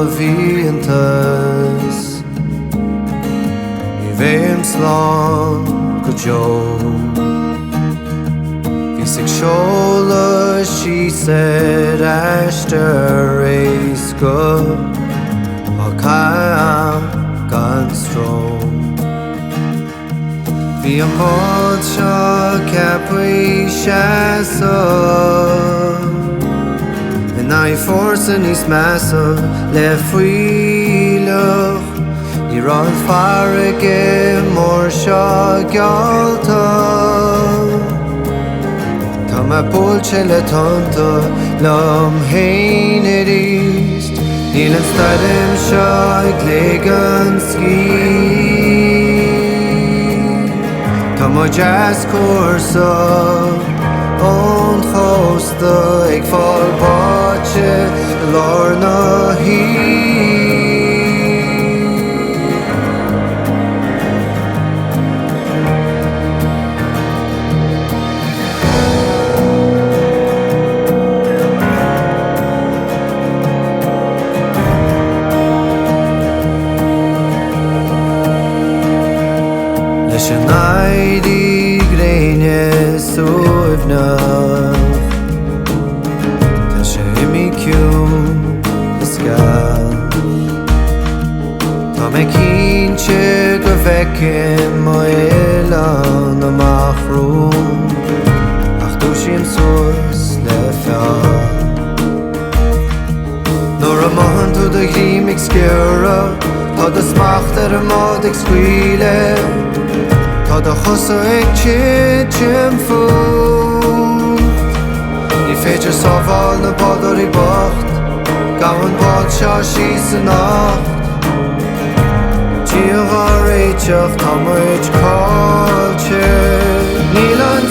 bhFiántas I bhéim slán go Joe Bhís ag seoladh síosa aistear éasca á caam gan stróm Bhí an bád seo ceapaí seasa In I fórsa níos measa le fuileach Ní rán farraige mór seo gealta Tá me búilte le tonnta lom héine ríist Níl an stadim seo ag léig an scrí Tá mo jazz cuasa ón chósta ag fáil báte lár na hí Leis an aidí gréine suibhnach Tá sé Micheal is Meascadh Tá mé cínte go bhfeicim mo Ealáin Amhrán Ach dú sin suas le feadh Nuair a maitheann tú do ghím ag sciorra Tá do smacht ar an mád ag scaoile Tá do chusa ag tíim fút Ní féidir sábháil na bádarí bocht Gabhann bád seo síos an nacht Díobh á réiteach tá muid cáilte Níl an